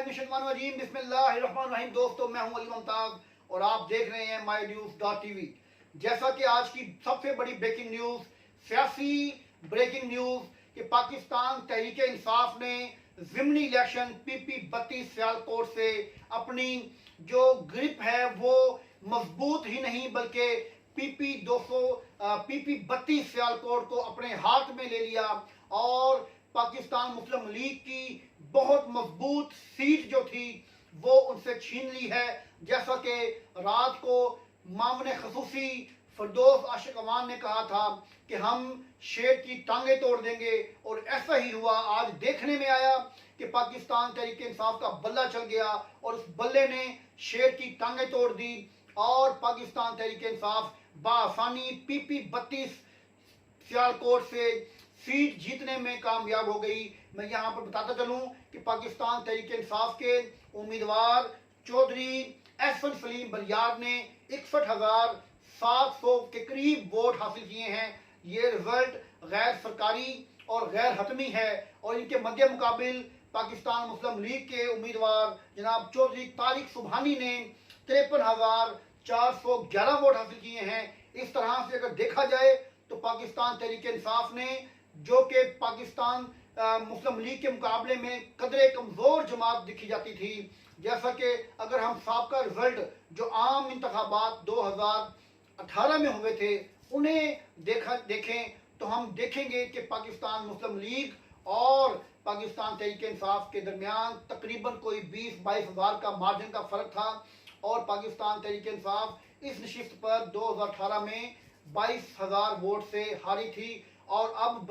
बिस्मिल्लाहिर्रहमानिर्रहीम। दोस्तों, मैं हूं अली मुमताज और आप देख रहे हैं mynews.tv। जैसा कि आज की सबसे बड़ी ब्रेकिंग न्यूज, सियासी ब्रेकिंग न्यूज कि पाकिस्तान तहरीक इंसाफ ने ज़िमनी इलेक्शन PP 32 सियालकोट से अपनी जो ग्रिप है वो मजबूत ही नहीं बल्कि PP 32 सियालकोट को अपने हाथ में ले लिया और पाकिस्तान मुस्लिम लीग की बहुत मजबूत सीट जो थी वो उनसे छीन ली है। जैसा कि रात को मामले खसूसी फरदौस आशिक अमान ने कहा था कि हम शेर की टांगे तोड़ देंगे, और ऐसा ही हुआ। आज देखने में आया कि पाकिस्तान तहरीक इंसाफ का बल्ला चल गया और उस बल्ले ने शेर की टांगे तोड़ दी और पाकिस्तान तहरीक इंसाफ बासानी PP 32 सियालकोट से सीट जीतने में कामयाब हो गई। मैं यहाँ पर बताता चलूँ कि पाकिस्तान तहरीक इंसाफ के उम्मीदवार चौधरी एहसन सलीम बलियार ने 61,700 के करीब वोट हासिल किए हैं। ये रिजल्ट गैर सरकारी और गैर हतमी है और इनके मध्य मुकाबिल पाकिस्तान मुस्लिम लीग के उम्मीदवार जनाब चौधरी तारिक सुबहानी ने 53,411 वोट हासिल किए हैं। इस तरह से अगर देखा जाए तो पाकिस्तान तहरीक इंसाफ ने, जो कि पाकिस्तान मुस्लिम लीग के मुकाबले में कदरे कमजोर जमात दिखी जाती थी, जैसा कि अगर हम साबका रिजल्ट जो आम इंतखाबात 2018 में हुए थे उन्हें देखें तो हम देखेंगे कि पाकिस्तान मुस्लिम लीग और पाकिस्तान तहरीक इंसाफ के दरमियान तकरीबन कोई 20-22 हज़ार का मार्जिन का फर्क था और पाकिस्तान तहरीक इंसाफ इस नशिस्त पर 2018 में 22,000 वोट से हारी थी। और अब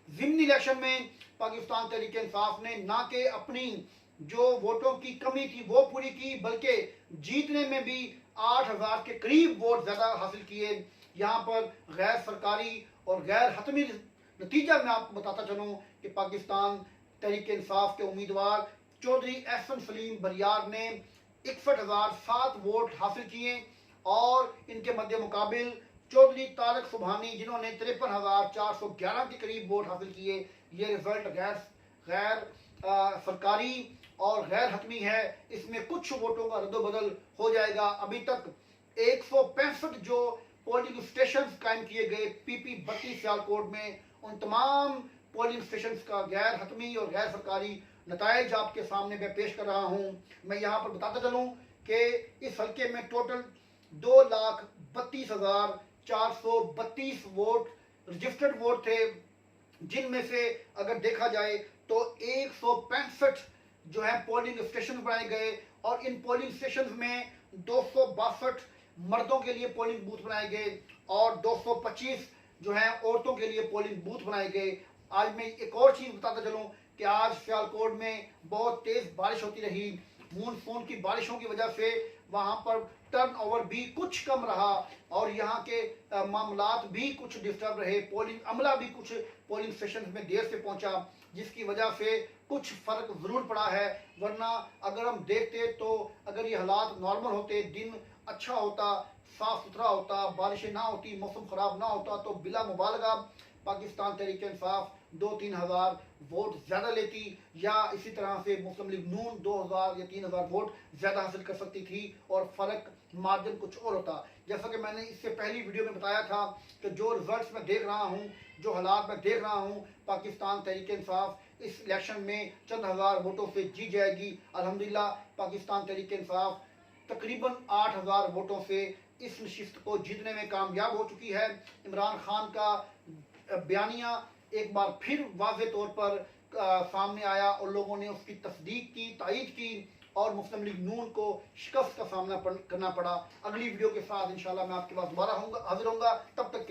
ज़िमनी इलेक्शन में पाकिस्तान तहरीक इंसाफ ने ना कि अपनी जो वोटों की कमी थी वो पूरी की, बल्कि जीतने में भी 8,000 के करीब वोट ज्यादा हासिल किए। यहाँ पर गैर सरकारी और गैर हतमी नतीजा मैं आपको बताता चलूँ कि पाकिस्तान तहरीक इंसाफ के उम्मीदवार चौधरी एहसन सलीम बलियार ने 61,007 वोट हासिल किए और इनके मध्य मुकाबिल चौधरी तारिक सुबहानी जिन्होंने 53,411 के करीब वोट हासिल किए। ये रिजल्ट गैर सरकारी और गैर हतमी है। इसमें कुछ वोटों का रद्दोबदल हो जाएगा। अभी तक 165 जो पोलिंग स्टेशन कायम किए गए PP 32 सियालकोट में, उन तमाम पोलिंग स्टेशन का गैर हतमी और गैर सरकारी नताइज आपके सामने मैं पेश कर रहा हूँ। मैं यहाँ पर बताता चलूँ कि इस हल्के में टोटल 2,32,432 वोट रजिस्टर्ड वोट थे, जिनमें से अगर देखा जाए तो 165 जो है पोलिंग स्टेशन बनाए गए और इन पोलिंग स्टेशन में 262 मर्दों के लिए पोलिंग बूथ बनाए गए और 225 जो है औरतों के लिए पोलिंग बूथ बनाए गए। आज मैं एक और चीज बताता चलूं कि आज सियालकोट में बहुत तेज बारिश होती रही। मानसून की बारिशों की वजह से वहां पर टर्नओवर भी कुछ कम रहा और यहाँ के मामलात भी कुछ डिस्टर्ब रहे। पोलिंग अमला भी कुछ पोलिंग स्टेशन में देर से पहुंचा, जिसकी वजह से कुछ फर्क जरूर पड़ा है। वरना अगर हम देखते तो अगर ये हालात नॉर्मल होते, दिन अच्छा होता, साफ सुथरा होता, बारिशें ना होती, मौसम खराब ना होता, तो बिला मुबालगा पाकिस्तान तहरीक इंसाफ 2-3 हज़ार वोट ज्यादा लेती या इसी तरह से मुस्लिम लीग नून 2,000 या 3,000 वोट ज्यादा हासिल कर सकती थी और फर्क मार्जिन कुछ और होता। जैसा कि मैंने इससे पहली वीडियो में बताया था कि जो रिजल्ट्स मैं देख रहा हूँ, जो हालात मैं देख रहा हूँ, पाकिस्तान तहरीक इंसाफ इस इलेक्शन में चंद हज़ार वोटों से जीत जाएगी। अल्हम्दुलिल्लाह पाकिस्तान तहरीक इंसाफ तकरीबन 8,000 वोटों से इस नशिस्त को जीतने में कामयाब हो चुकी है। इमरान खान का बयानिया एक बार फिर वाज़े तौर पर सामने आया और लोगों ने उसकी तस्दीक की, तायीद की और मुस्लिम लीग नून को शिकस्त का सामना करना पड़ा। अगली वीडियो के साथ इंशाल्लाह मैं आपके पास दोबारा हाजिर होऊंगा। तब तक के